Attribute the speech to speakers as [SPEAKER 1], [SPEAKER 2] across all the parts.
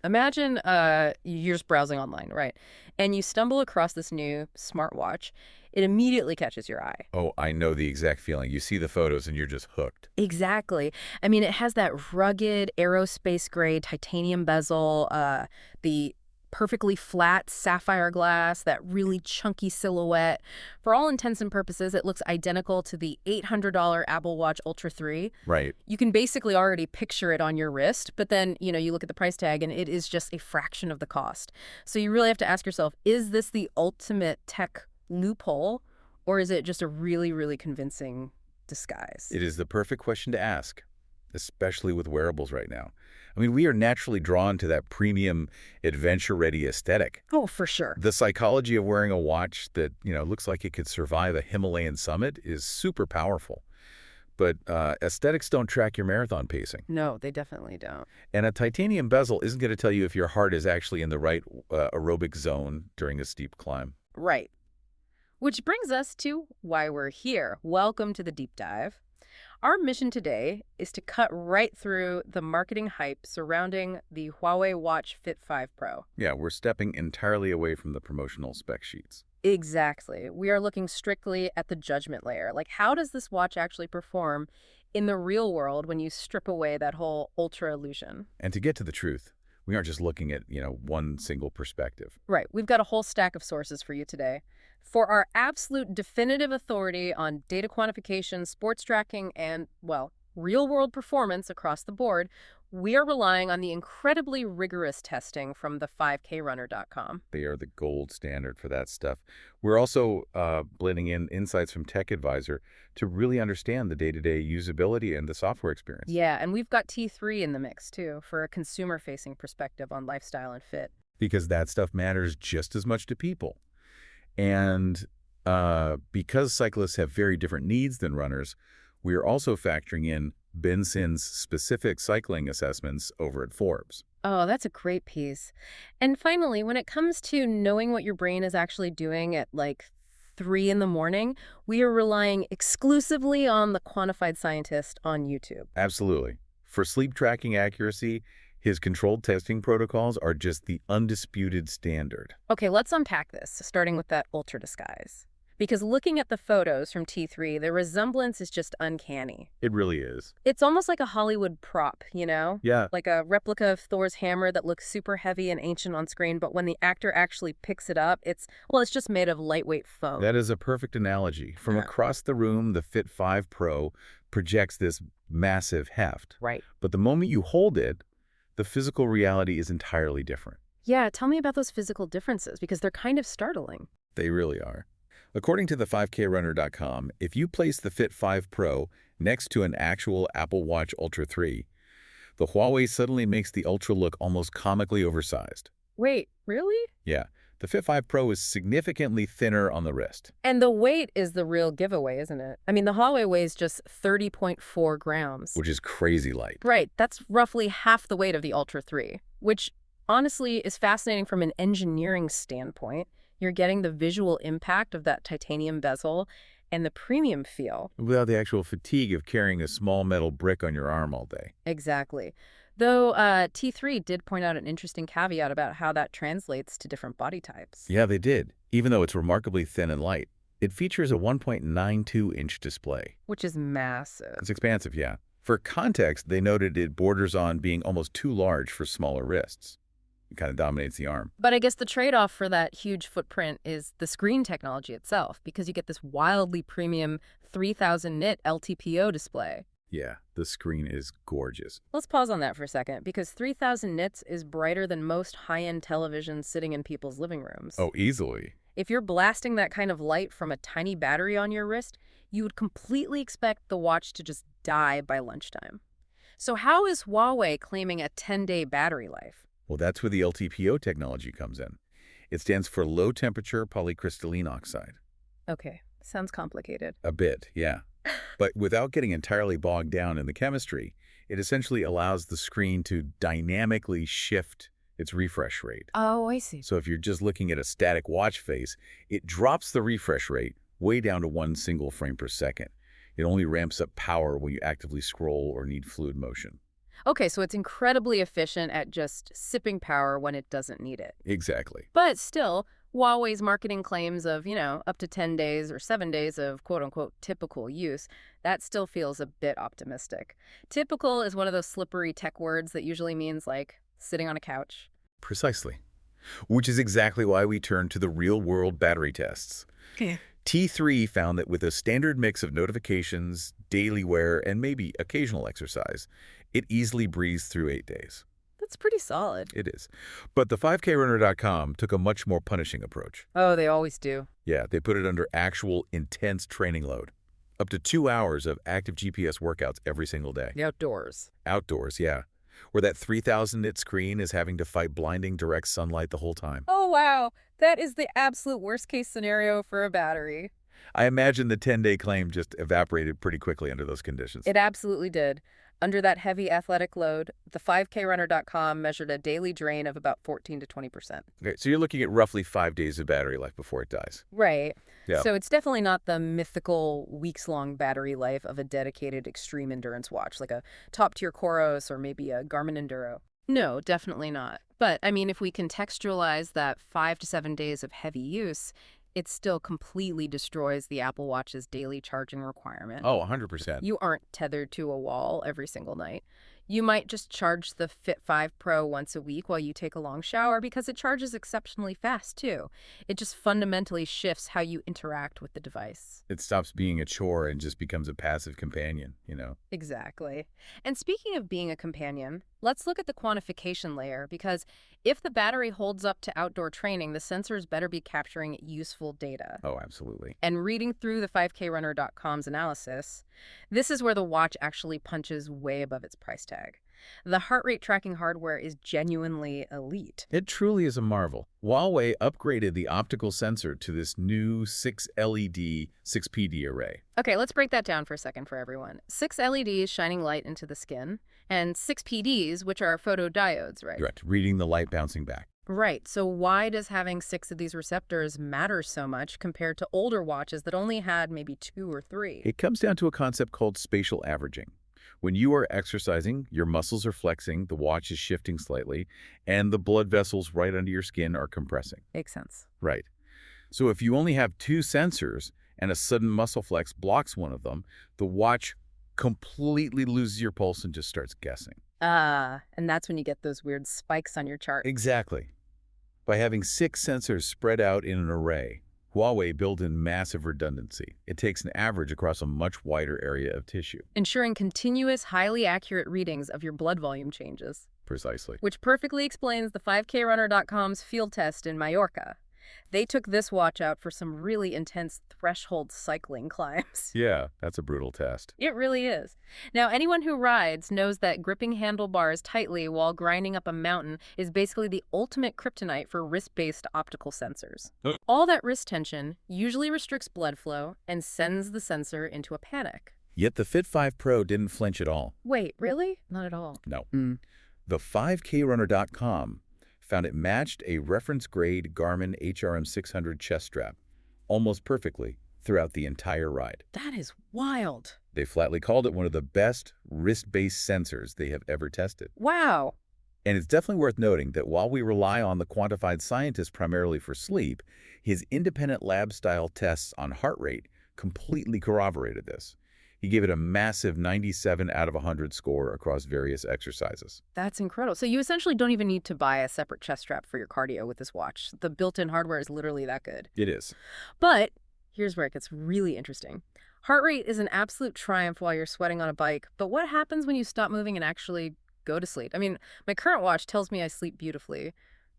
[SPEAKER 1] Imagine you're just browsing online, right? And you stumble across this new smartwatch. It immediately catches your eye.
[SPEAKER 2] Oh, I know the exact feeling. You see the photos and you're just hooked.
[SPEAKER 1] Exactly. I mean, it has that rugged aerospace grade titanium bezel, the perfectly flat sapphire glass, that really chunky silhouette. For all intents and purposes, it looks identical to the $800 Apple Watch Ultra 3.
[SPEAKER 2] Right.
[SPEAKER 1] You can basically already picture it on your wrist, but then, you look at the price tag and it is just a fraction of the cost. So you really have to ask yourself, is this the ultimate tech loophole, or is it just a really, really convincing disguise?
[SPEAKER 2] It is the perfect question to ask, especially with wearables right now. I mean, we are naturally drawn to that premium, adventure-ready aesthetic.
[SPEAKER 1] Oh, for sure.
[SPEAKER 2] The psychology of wearing a watch that, looks like it could survive a Himalayan summit is super powerful. But aesthetics don't track your marathon pacing.
[SPEAKER 1] No, they definitely don't.
[SPEAKER 2] And a titanium bezel isn't going to tell you if your heart is actually in the right aerobic zone during a steep climb.
[SPEAKER 1] Right. Which brings us to why we're here. Welcome to the deep dive. Our mission today is to cut right through the marketing hype surrounding the Huawei Watch Fit 5 Pro.
[SPEAKER 2] Yeah, we're stepping entirely away from the promotional spec sheets.
[SPEAKER 1] Exactly. We are looking strictly at the judgment layer. Like, how does this watch actually perform in the real world when you strip away that whole ultra illusion?
[SPEAKER 2] And to get to the truth, we aren't just looking at, one single perspective.
[SPEAKER 1] Right. We've got a whole stack of sources for you today. For our absolute definitive authority on data quantification, sports tracking, and, well, real-world performance across the board, we are relying on the incredibly rigorous testing from the 5krunner.com.
[SPEAKER 2] They are the gold standard for that stuff. We're also blending in insights from Tech Advisor to really understand the day-to-day usability and the software experience.
[SPEAKER 1] Yeah, and we've got T3 in the mix, too, for a consumer-facing perspective on lifestyle and fit.
[SPEAKER 2] Because that stuff matters just as much to people. And because cyclists have very different needs than runners, we are also factoring in Ben Sin's specific cycling assessments over at Forbes.
[SPEAKER 1] Oh, that's a great piece. And finally, when it comes to knowing what your brain is actually doing at like 3 in the morning, we are relying exclusively on the Quantified Scientist on YouTube.
[SPEAKER 2] Absolutely. For sleep tracking accuracy, his controlled testing protocols are just the undisputed standard.
[SPEAKER 1] Okay, let's unpack this, starting with that ultra disguise. Because looking at the photos from T3, the resemblance is just uncanny.
[SPEAKER 2] It really is.
[SPEAKER 1] It's almost like a Hollywood prop, you know?
[SPEAKER 2] Yeah.
[SPEAKER 1] Like a replica of Thor's hammer that looks super heavy and ancient on screen, but when the actor actually picks it up, it's just made of lightweight foam.
[SPEAKER 2] That is a perfect analogy. From across the room, the Fit 5 Pro projects this massive heft.
[SPEAKER 1] Right.
[SPEAKER 2] But the moment you hold it, the physical reality is entirely different.
[SPEAKER 1] Yeah, tell me about those physical differences, because they're kind of startling.
[SPEAKER 2] They really are. According to the 5krunner.com, if you place the Fit 5 Pro next to an actual Apple Watch Ultra 3, the Huawei suddenly makes the Ultra look almost comically oversized.
[SPEAKER 1] Wait, really?
[SPEAKER 2] Yeah, the Fit 5 Pro is significantly thinner on the wrist.
[SPEAKER 1] And the weight is the real giveaway, isn't it? I mean, the Huawei weighs just 30.4 grams.
[SPEAKER 2] Which is crazy light.
[SPEAKER 1] Right, that's roughly half the weight of the Ultra 3, which honestly is fascinating from an engineering standpoint. You're getting the visual impact of that titanium bezel and the premium feel.
[SPEAKER 2] Without the actual fatigue of carrying a small metal brick on your arm all day.
[SPEAKER 1] Exactly. Though T3 did point out an interesting caveat about how that translates to different body types.
[SPEAKER 2] Yeah, they did. Even though it's remarkably thin and light, it features a 1.92-inch display.
[SPEAKER 1] Which is massive.
[SPEAKER 2] It's expansive, yeah. For context, they noted it borders on being almost too large for smaller wrists. It kind of dominates the arm.
[SPEAKER 1] But I guess the trade-off for that huge footprint is the screen technology itself, because you get this wildly premium 3000 nit LTPO display.
[SPEAKER 2] Yeah, the screen is gorgeous.
[SPEAKER 1] Let's pause on that for a second, because 3000 nits is brighter than most high-end televisions sitting in people's living rooms.
[SPEAKER 2] Oh, easily.
[SPEAKER 1] If you're blasting that kind of light from a tiny battery on your wrist, you would completely expect the watch to just die by lunchtime. So how is Huawei claiming a 10-day battery life?
[SPEAKER 2] Well, that's where the LTPO technology comes in. It stands for low-temperature polycrystalline oxide.
[SPEAKER 1] Okay, sounds complicated.
[SPEAKER 2] A bit, yeah. But without getting entirely bogged down in the chemistry, it essentially allows the screen to dynamically shift its refresh rate.
[SPEAKER 1] Oh, I see.
[SPEAKER 2] So if you're just looking at a static watch face, it drops the refresh rate way down to 1 single frame per second. It only ramps up power when you actively scroll or need fluid motion.
[SPEAKER 1] Okay, so it's incredibly efficient at just sipping power when it doesn't need it.
[SPEAKER 2] Exactly.
[SPEAKER 1] But still, Huawei's marketing claims of, up to 10 days or 7 days of quote-unquote typical use, that still feels a bit optimistic. Typical is one of those slippery tech words that usually means, like, sitting on a couch.
[SPEAKER 2] Precisely. Which is exactly why we turn to the real-world battery tests.
[SPEAKER 1] Okay.
[SPEAKER 2] T3 found that with a standard mix of notifications, daily wear, and maybe occasional exercise, it easily breezed through 8 days.
[SPEAKER 1] That's pretty solid.
[SPEAKER 2] It is. But the 5krunner.com took a much more punishing approach.
[SPEAKER 1] Oh, they always do.
[SPEAKER 2] Yeah, they put it under actual intense training load. Up to 2 hours of active GPS workouts every single day.
[SPEAKER 1] The outdoors.
[SPEAKER 2] Outdoors, yeah. Where that 3,000 nit screen is having to fight blinding direct sunlight the whole time.
[SPEAKER 1] Oh, wow. That is the absolute worst-case scenario for a battery.
[SPEAKER 2] I imagine the 10-day claim just evaporated pretty quickly under those conditions.
[SPEAKER 1] It absolutely did. Under that heavy athletic load, the 5krunner.com measured a daily drain of about 14 to 20%.
[SPEAKER 2] Okay, so you're looking at roughly 5 days of battery life before it dies.
[SPEAKER 1] Right.
[SPEAKER 2] Yeah.
[SPEAKER 1] So it's definitely not the mythical weeks-long battery life of a dedicated extreme endurance watch, like a top-tier Coros or maybe a Garmin Enduro. No, definitely not. But, I mean, if we contextualize that 5 to 7 days of heavy use, it still completely destroys the Apple Watch's daily charging requirement.
[SPEAKER 2] Oh, 100%.
[SPEAKER 1] You aren't tethered to a wall every single night. You might just charge the Fit 5 Pro once a week while you take a long shower because it charges exceptionally fast, too. It just fundamentally shifts how you interact with the device.
[SPEAKER 2] It stops being a chore and just becomes a passive companion,
[SPEAKER 1] Exactly. And speaking of being a companion, let's look at the quantification layer, because if the battery holds up to outdoor training, the sensors better be capturing useful data.
[SPEAKER 2] Oh, absolutely.
[SPEAKER 1] And reading through the 5krunner.com's analysis, this is where the watch actually punches way above its price tag. The heart rate tracking hardware is genuinely elite.
[SPEAKER 2] It truly is a marvel. Huawei upgraded the optical sensor to this new 6-LED 6PD array.
[SPEAKER 1] Okay, let's break that down for a second for everyone. 6 LEDs shining light into the skin, and 6 PDs, which are photodiodes, right?
[SPEAKER 2] Correct, reading the light bouncing back.
[SPEAKER 1] Right, so why does having 6 of these receptors matter so much compared to older watches that only had maybe 2 or 3?
[SPEAKER 2] It comes down to a concept called spatial averaging. When you are exercising, your muscles are flexing, the watch is shifting slightly, and the blood vessels right under your skin are compressing.
[SPEAKER 1] Makes sense.
[SPEAKER 2] Right. So if you only have 2 sensors and a sudden muscle flex blocks one of them, the watch completely loses your pulse and just starts guessing.
[SPEAKER 1] And that's when you get those weird spikes on your chart.
[SPEAKER 2] Exactly. By having 6 sensors spread out in an array, Huawei built in massive redundancy. It takes an average across a much wider area of tissue.
[SPEAKER 1] Ensuring continuous, highly accurate readings of your blood volume changes.
[SPEAKER 2] Precisely.
[SPEAKER 1] Which perfectly explains the 5krunner.com's field test in Mallorca. They took this watch out for some really intense threshold cycling climbs.
[SPEAKER 2] Yeah, that's a brutal test.
[SPEAKER 1] It really is. Now, anyone who rides knows that gripping handlebars tightly while grinding up a mountain is basically the ultimate kryptonite for wrist-based optical sensors. All that wrist tension usually restricts blood flow and sends the sensor into a panic.
[SPEAKER 2] Yet the Fit 5 Pro didn't flinch at all.
[SPEAKER 1] Wait, really? Not at all.
[SPEAKER 2] No. The 5krunner.com found it matched a reference-grade Garmin HRM-600 chest strap almost perfectly throughout the entire ride.
[SPEAKER 1] That is wild.
[SPEAKER 2] They flatly called it one of the best wrist-based sensors they have ever tested.
[SPEAKER 1] Wow.
[SPEAKER 2] And it's definitely worth noting that while we rely on the Quantified Scientist primarily for sleep, his independent lab-style tests on heart rate completely corroborated this. He gave it a massive 97 out of 100 score across various exercises.
[SPEAKER 1] That's incredible. So you essentially don't even need to buy a separate chest strap for your cardio with this watch. The built-in hardware is literally that good.
[SPEAKER 2] It is.
[SPEAKER 1] But here's where it gets really interesting. Heart rate is an absolute triumph while you're sweating on a bike, but what happens when you stop moving and actually go to sleep? I mean, my current watch tells me I sleep beautifully,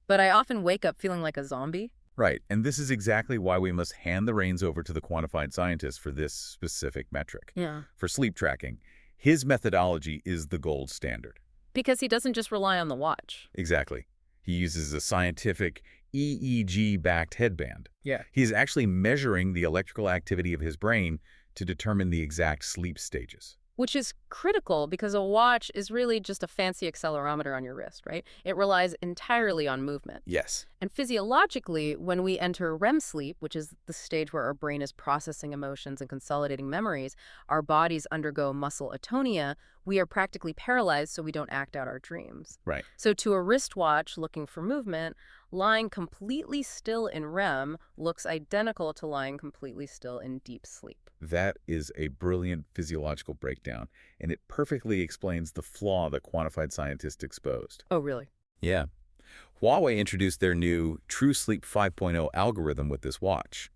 [SPEAKER 1] but I often wake up feeling like a zombie.
[SPEAKER 2] Right, and this is exactly why we must hand the reins over to the Quantified Scientist for this specific metric.
[SPEAKER 1] Yeah.
[SPEAKER 2] For sleep tracking, his methodology is the gold standard.
[SPEAKER 1] Because he doesn't just rely on the watch.
[SPEAKER 2] Exactly. He uses a scientific EEG-backed headband.
[SPEAKER 1] Yeah.
[SPEAKER 2] He's actually measuring the electrical activity of his brain to determine the exact sleep stages.
[SPEAKER 1] Which is critical because a watch is really just a fancy accelerometer on your wrist, right? It relies entirely on movement.
[SPEAKER 2] Yes.
[SPEAKER 1] And physiologically, when we enter REM sleep, which is the stage where our brain is processing emotions and consolidating memories, our bodies undergo muscle atonia. We are practically paralyzed so we don't act out our dreams.
[SPEAKER 2] Right.
[SPEAKER 1] So to a wristwatch looking for movement, lying completely still in REM looks identical to lying completely still in deep sleep.
[SPEAKER 2] That is a brilliant physiological breakdown, and it perfectly explains the flaw that Quantified Scientist exposed.
[SPEAKER 1] Oh, really?
[SPEAKER 2] Yeah. Huawei introduced their new True Sleep 5.0 algorithm with this watch.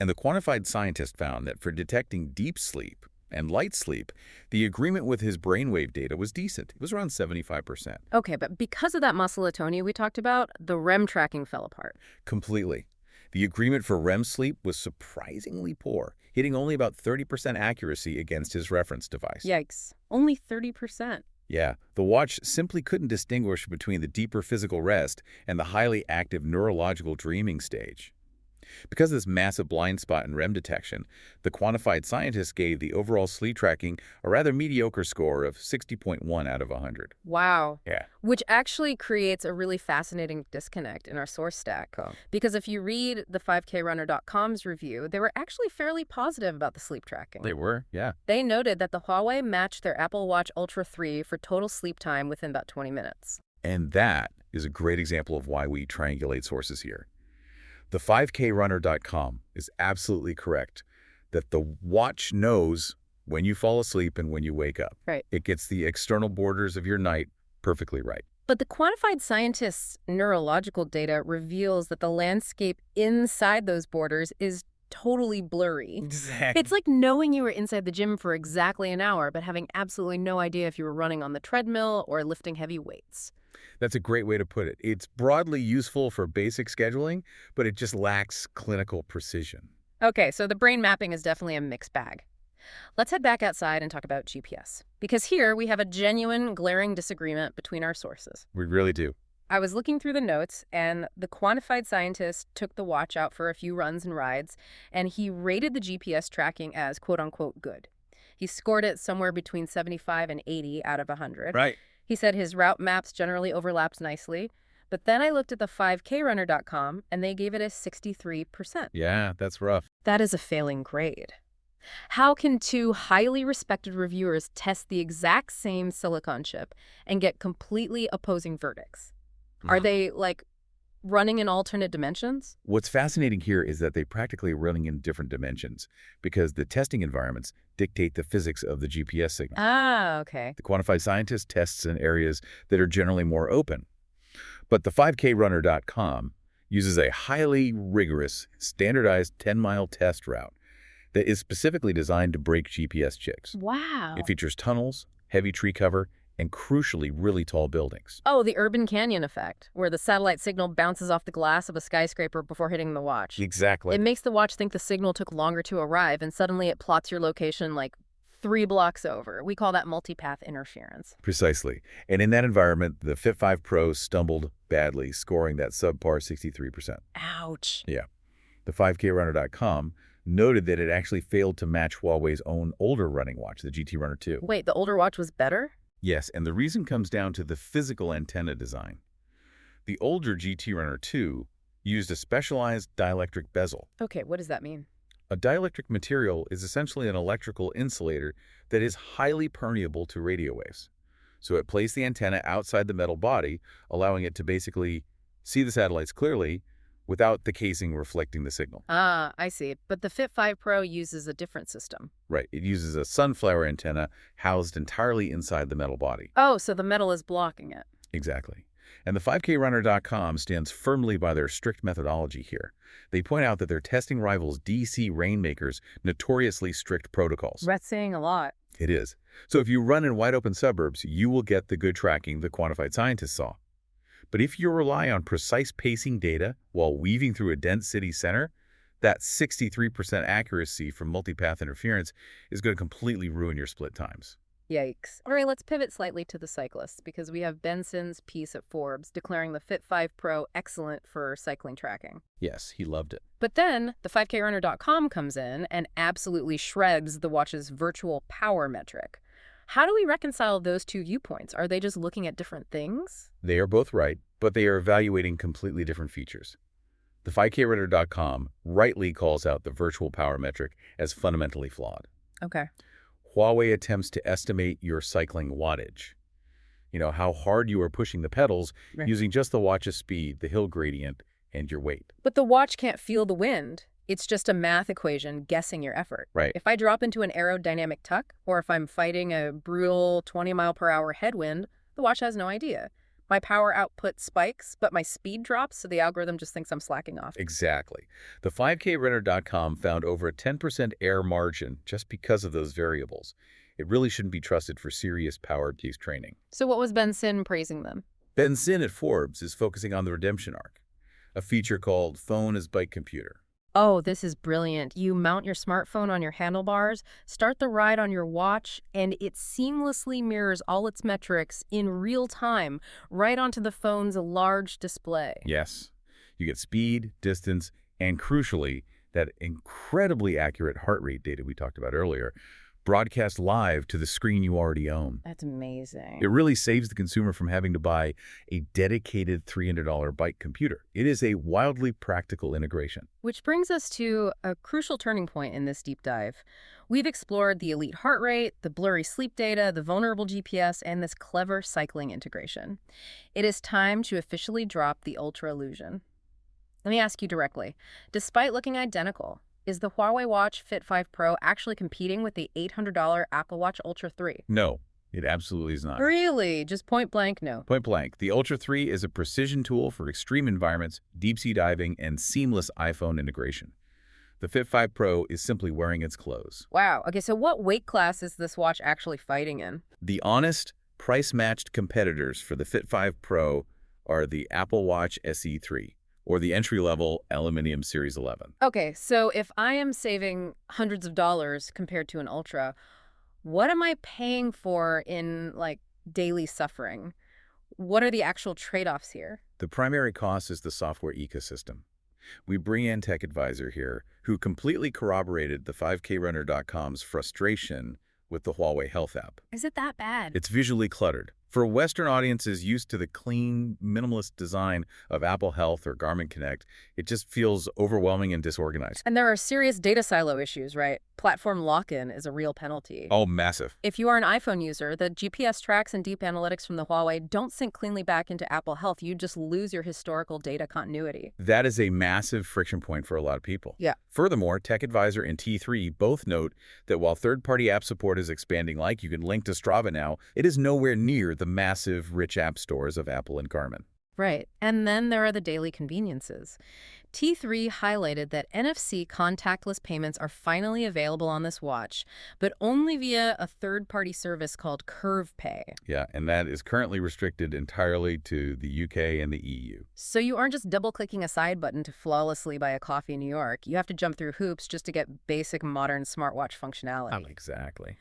[SPEAKER 2] And the Quantified Scientist found that for detecting deep sleep and light sleep, the agreement with his brainwave data was decent. It was around 75%.
[SPEAKER 1] Okay, but because of that muscle atonia we talked about, the REM tracking fell apart.
[SPEAKER 2] Completely. The agreement for REM sleep was surprisingly poor, hitting only about 30% accuracy against his reference device.
[SPEAKER 1] Yikes. Only 30%.
[SPEAKER 2] Yeah, the watch simply couldn't distinguish between the deeper physical rest and the highly active neurological dreaming stage. Because of this massive blind spot in REM detection, the Quantified Scientist gave the overall sleep tracking a rather mediocre score of 60.1 out of 100.
[SPEAKER 1] Wow.
[SPEAKER 2] Yeah.
[SPEAKER 1] Which actually creates a really fascinating disconnect in our source stack.
[SPEAKER 2] Oh.
[SPEAKER 1] Because if you read the 5krunner.com's review, they were actually fairly positive about the sleep tracking.
[SPEAKER 2] They were, yeah.
[SPEAKER 1] They noted that the Huawei matched their Apple Watch Ultra 3 for total sleep time within about 20 minutes.
[SPEAKER 2] And that is a great example of why we triangulate sources here. The 5krunner.com is absolutely correct that the watch knows when you fall asleep and when you wake up.
[SPEAKER 1] Right.
[SPEAKER 2] It gets the external borders of your night perfectly right.
[SPEAKER 1] But the Quantified Scientist's neurological data reveals that the landscape inside those borders is totally blurry.
[SPEAKER 2] Exactly.
[SPEAKER 1] It's like knowing you were inside the gym for exactly an hour, but having absolutely no idea if you were running on the treadmill or lifting heavy weights.
[SPEAKER 2] That's a great way to put it. It's broadly useful for basic scheduling, but it just lacks clinical precision.
[SPEAKER 1] Okay, so the brain mapping is definitely a mixed bag. Let's head back outside and talk about GPS, because here we have a genuine, glaring disagreement between our sources.
[SPEAKER 2] We really do.
[SPEAKER 1] I was looking through the notes, and the Quantified Scientist took the watch out for a few runs and rides, and he rated the GPS tracking as quote-unquote good. He scored it somewhere between 75 and 80 out of 100.
[SPEAKER 2] Right.
[SPEAKER 1] He said his route maps generally overlapped nicely, but then I looked at the 5krunner.com, and they gave it a 63%.
[SPEAKER 2] Yeah, that's rough.
[SPEAKER 1] That is a failing grade. How can two highly respected reviewers test the exact same silicon chip and get completely opposing verdicts? Are they, like, running in alternate dimensions?
[SPEAKER 2] What's fascinating here is that they're practically running in different dimensions because the testing environments dictate the physics of the GPS signal.
[SPEAKER 1] Ah, okay.
[SPEAKER 2] The Quantified Scientist tests in areas that are generally more open. But the 5krunner.com uses a highly rigorous, standardized 10-mile test route that is specifically designed to break GPS chips.
[SPEAKER 1] Wow.
[SPEAKER 2] It features tunnels, heavy tree cover, and crucially, really tall buildings.
[SPEAKER 1] Oh, the urban canyon effect, where the satellite signal bounces off the glass of a skyscraper before hitting the watch.
[SPEAKER 2] Exactly.
[SPEAKER 1] It makes the watch think the signal took longer to arrive, and suddenly it plots your location like 3 blocks over. We call that multipath interference.
[SPEAKER 2] Precisely. And in that environment, the Fit 5 Pro stumbled badly, scoring that subpar 63%.
[SPEAKER 1] Ouch.
[SPEAKER 2] Yeah. The 5krunner.com noted that it actually failed to match Huawei's own older running watch, the GT Runner 2.
[SPEAKER 1] Wait, the older watch was better?
[SPEAKER 2] Yes, and the reason comes down to the physical antenna design. The older GT Runner 2 used a specialized dielectric bezel.
[SPEAKER 1] Okay, what does that mean?
[SPEAKER 2] A dielectric material is essentially an electrical insulator that is highly permeable to radio waves. So it placed the antenna outside the metal body, allowing it to basically see the satellites clearly without the casing reflecting the signal.
[SPEAKER 1] Ah, I see. But the Fit 5 Pro uses a different system.
[SPEAKER 2] Right. It uses a sunflower antenna housed entirely inside the metal body.
[SPEAKER 1] Oh, so the metal is blocking it.
[SPEAKER 2] Exactly. And the 5krunner.com stands firmly by their strict methodology here. They point out that they're testing rivals DC Rainmaker's notoriously strict protocols.
[SPEAKER 1] That's saying a lot.
[SPEAKER 2] It is. So if you run in wide-open suburbs, you will get the good tracking the Quantified Scientist saw. But if you rely on precise pacing data while weaving through a dense city center, that 63% accuracy from multipath interference is going to completely ruin your split times.
[SPEAKER 1] Yikes. All right, let's pivot slightly to the cyclists, because we have Benson's piece at Forbes declaring the Fit 5 Pro excellent for cycling tracking.
[SPEAKER 2] Yes, he loved it.
[SPEAKER 1] But then the 5krunner.com comes in and absolutely shreds the watch's virtual power metric. How do we reconcile those two viewpoints? Are they just looking at different things?
[SPEAKER 2] They are both right, but they are evaluating completely different features. The 5krunner.com rightly calls out the virtual power metric as fundamentally flawed.
[SPEAKER 1] Okay.
[SPEAKER 2] Huawei attempts to estimate your cycling wattage. You know, how hard you are pushing the pedals
[SPEAKER 1] Right.
[SPEAKER 2] using just the watch's speed, the hill gradient, and your weight.
[SPEAKER 1] But the watch can't feel the wind. It's just a math equation guessing your effort.
[SPEAKER 2] Right.
[SPEAKER 1] If I drop into an aerodynamic tuck, or if I'm fighting a brutal 20-mile-per-hour headwind, the watch has no idea. My power output spikes, but my speed drops, so the algorithm just thinks I'm slacking off.
[SPEAKER 2] Exactly. The 5krunner.com found over a 10% error margin just because of those variables. It really shouldn't be trusted for serious power use training.
[SPEAKER 1] So what was Ben Sin praising them?
[SPEAKER 2] Ben Sin at Forbes is focusing on the redemption arc, a feature called Phone as Bike Computer.
[SPEAKER 1] Oh, this is brilliant. You mount your smartphone on your handlebars, start the ride on your watch, and it seamlessly mirrors all its metrics in real time right onto the phone's large display.
[SPEAKER 2] Yes. You get speed, distance, and crucially, that incredibly accurate heart rate data we talked about earlier, broadcast live to the screen you already own.
[SPEAKER 1] That's amazing.
[SPEAKER 2] It really saves the consumer from having to buy a dedicated $300 bike computer. It is a wildly practical integration.
[SPEAKER 1] Which brings us to a crucial turning point in this deep dive. We've explored the elite heart rate, the blurry sleep data, the vulnerable GPS, and this clever cycling integration. It is time to officially drop the Ultra illusion. Let me ask you directly. Despite looking identical, is the Huawei Watch Fit 5 Pro actually competing with the $800 Apple Watch Ultra 3?
[SPEAKER 2] No, it absolutely is not.
[SPEAKER 1] Really? Just point blank, no.
[SPEAKER 2] Point blank. The Ultra 3 is a precision tool for extreme environments, deep-sea diving, and seamless iPhone integration. The Fit 5 Pro is simply wearing its clothes.
[SPEAKER 1] Wow. Okay, so what weight class is this watch actually fighting in?
[SPEAKER 2] The honest, price-matched competitors for the Fit 5 Pro are the Apple Watch SE 3 or the entry-level Aluminium Series 11.
[SPEAKER 1] Okay, so if I am saving hundreds of dollars compared to an Ultra, what am I paying for in, like, daily suffering? What are the actual trade-offs here?
[SPEAKER 2] The primary cost is the software ecosystem. We bring in Tech Advisor here, who completely corroborated the 5krunner.com's frustration with the Huawei Health app.
[SPEAKER 1] Is it that bad?
[SPEAKER 2] It's visually cluttered. For Western audiences used to the clean, minimalist design of Apple Health or Garmin Connect, it just feels overwhelming and disorganized.
[SPEAKER 1] And there are serious data silo issues, right? Platform lock-in is a real penalty.
[SPEAKER 2] Oh, massive.
[SPEAKER 1] If you are an iPhone user, the GPS tracks and deep analytics from the Huawei don't sync cleanly back into Apple Health. You just lose your historical data continuity.
[SPEAKER 2] That is a massive friction point for a lot of people.
[SPEAKER 1] Yeah.
[SPEAKER 2] Furthermore, Tech Advisor and T3 both note that while third-party app support is expanding, like you can link to Strava now, it is nowhere near the massive, rich app stores of Apple and Garmin.
[SPEAKER 1] Right. And then there are the daily conveniences. T3 highlighted that NFC contactless payments are finally available on this watch, but only via a third-party service called CurvePay.
[SPEAKER 2] Yeah, and that is currently restricted entirely to the UK and the EU.
[SPEAKER 1] So you aren't just double-clicking a side button to flawlessly buy a coffee in New York. You have to jump through hoops just to get basic modern smartwatch functionality.
[SPEAKER 2] Exactly.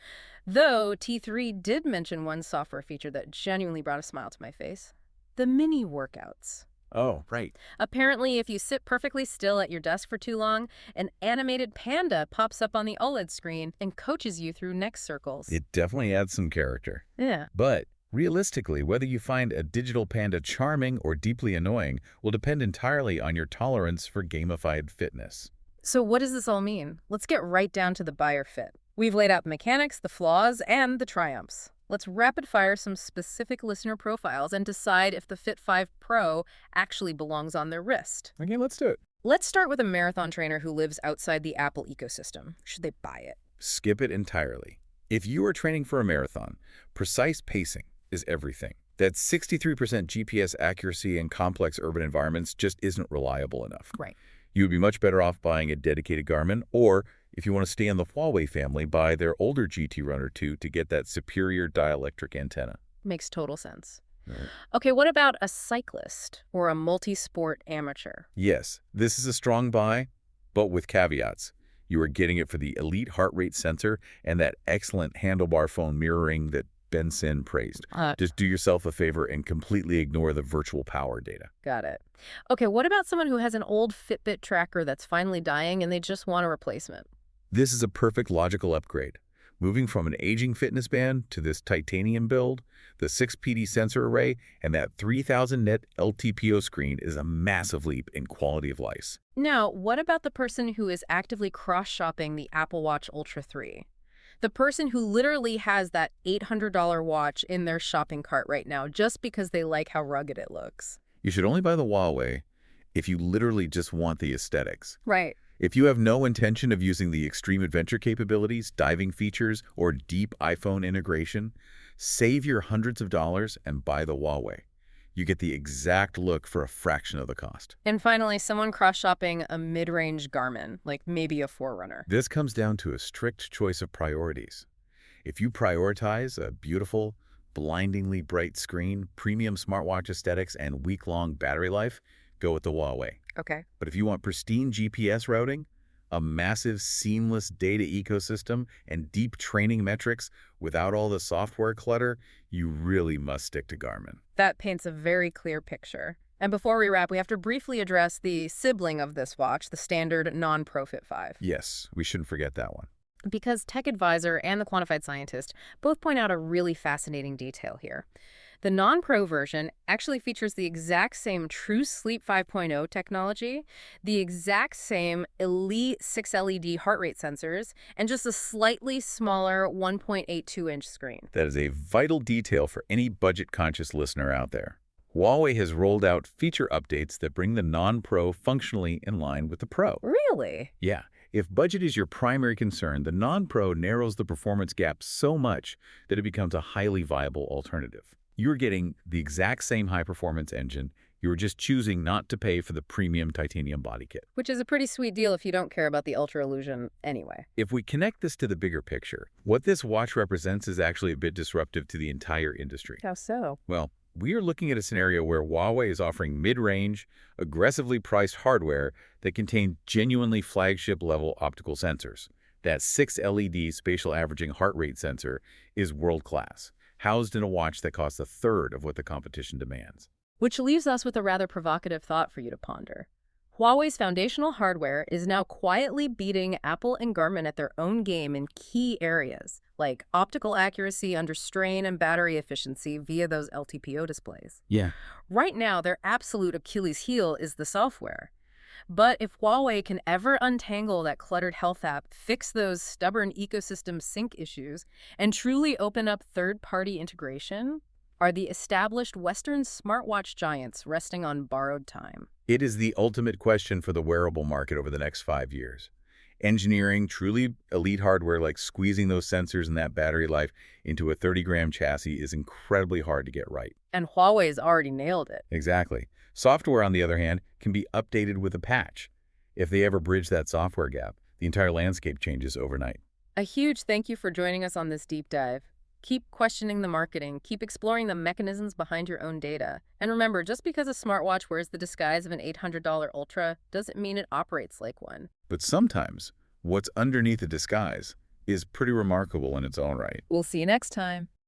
[SPEAKER 1] Though T3 did mention one software feature that genuinely brought a smile to my face. The mini workouts.
[SPEAKER 2] Oh, right.
[SPEAKER 1] Apparently, if you sit perfectly still at your desk for too long, an animated panda pops up on the OLED screen and coaches you through neck circles.
[SPEAKER 2] It definitely adds some character.
[SPEAKER 1] Yeah.
[SPEAKER 2] But realistically, whether you find a digital panda charming or deeply annoying will depend entirely on your tolerance for gamified fitness.
[SPEAKER 1] So what does this all mean? Let's get right down to the buyer fit. We've laid out the mechanics, the flaws, and the triumphs. Let's rapid-fire some specific listener profiles and decide if the Fit 5 Pro actually belongs on their wrist.
[SPEAKER 2] Okay, let's do it.
[SPEAKER 1] Let's start with a marathon trainer who lives outside the Apple ecosystem. Should they buy it?
[SPEAKER 2] Skip it entirely. If you are training for a marathon, precise pacing is everything. That 63% GPS accuracy in complex urban environments just isn't reliable enough.
[SPEAKER 1] Right.
[SPEAKER 2] You would be much better off buying a dedicated Garmin, or if you want to stay in the Huawei family, buy their older GT Runner 2 to get that superior dielectric antenna.
[SPEAKER 1] Makes total sense.
[SPEAKER 2] Right.
[SPEAKER 1] Okay, what about a cyclist or a multi-sport amateur?
[SPEAKER 2] Yes, this is a strong buy, but with caveats. You are getting it for the elite heart rate sensor and that excellent handlebar phone mirroring that Ben Sin praised. Just do yourself a favor and completely ignore the virtual power data.
[SPEAKER 1] Got it. Okay, what about someone who has an old Fitbit tracker that's finally dying and they just want a replacement?
[SPEAKER 2] This is a perfect logical upgrade. Moving from an aging fitness band to this titanium build, the 6PD sensor array, and that 3000 nit LTPO screen is a massive leap in quality of life.
[SPEAKER 1] Now, what about the person who is actively cross-shopping the Apple Watch Ultra 3? The person who literally has that $800 watch in their shopping cart right now just because they like how rugged it looks.
[SPEAKER 2] You should only buy the Huawei if you literally just want the aesthetics.
[SPEAKER 1] Right.
[SPEAKER 2] If you have no intention of using the extreme adventure capabilities, diving features, or deep iPhone integration, save your hundreds of dollars and buy the Huawei. You get the exact look for a fraction of the cost.
[SPEAKER 1] And finally, someone cross-shopping a mid-range Garmin, like maybe a Forerunner.
[SPEAKER 2] This comes down to a strict choice of priorities. If you prioritize a beautiful, blindingly bright screen, premium smartwatch aesthetics, and week-long battery life, go with the Huawei.
[SPEAKER 1] Okay.
[SPEAKER 2] But if you want pristine GPS routing, a massive, seamless data ecosystem, and deep training metrics without all the software clutter, you really must stick to Garmin.
[SPEAKER 1] That paints a very clear picture. And before we wrap, we have to briefly address the sibling of this watch, the standard non-Pro Fit 5.
[SPEAKER 2] Yes, we shouldn't forget that one.
[SPEAKER 1] Because Tech Advisor and the Quantified Scientist both point out a really fascinating detail here. The non-Pro version actually features the exact same True Sleep 5.0 technology, the exact same elite 6 LED heart rate sensors, and just a slightly smaller 1.82-inch screen.
[SPEAKER 2] That is a vital detail for any budget-conscious listener out there. Huawei has rolled out feature updates that bring the non-Pro functionally in line with the Pro.
[SPEAKER 1] Really?
[SPEAKER 2] Yeah. If budget is your primary concern, the non-Pro narrows the performance gap so much that it becomes a highly viable alternative. You're getting the exact same high-performance engine. You're just choosing not to pay for the premium titanium body kit.
[SPEAKER 1] Which is a pretty sweet deal if you don't care about the Ultra Illusion anyway.
[SPEAKER 2] If we connect this to the bigger picture, what this watch represents is actually a bit disruptive to the entire industry.
[SPEAKER 1] How so?
[SPEAKER 2] Well, we are looking at a scenario where Huawei is offering mid-range, aggressively priced hardware that contain genuinely flagship-level optical sensors. That 6 LED spatial averaging heart rate sensor is world-class, housed in a watch that costs a third of what the competition demands.
[SPEAKER 1] Which leaves us with a rather provocative thought for you to ponder. Huawei's foundational hardware is now quietly beating Apple and Garmin at their own game in key areas, like optical accuracy under strain and battery efficiency via those LTPO displays.
[SPEAKER 2] Yeah.
[SPEAKER 1] Right now, their absolute Achilles heel is the software. But if Huawei can ever untangle that cluttered health app, fix those stubborn ecosystem sync issues, and truly open up third-party integration, are the established Western smartwatch giants resting on borrowed time?
[SPEAKER 2] It is the ultimate question for the wearable market over the next 5 years. Engineering truly elite hardware like squeezing those sensors and that battery life into a 30-gram chassis is incredibly hard to get right.
[SPEAKER 1] And Huawei's already nailed it.
[SPEAKER 2] Exactly. Software, on the other hand, can be updated with a patch. If they ever bridge that software gap, the entire landscape changes overnight.
[SPEAKER 1] A huge thank you for joining us on this deep dive. Keep questioning the marketing, keep exploring the mechanisms behind your own data. And remember, just because a smartwatch wears the disguise of an $800 Ultra doesn't mean it operates like one.
[SPEAKER 2] But sometimes, what's underneath the disguise is pretty remarkable in its own right.
[SPEAKER 1] We'll see you next time.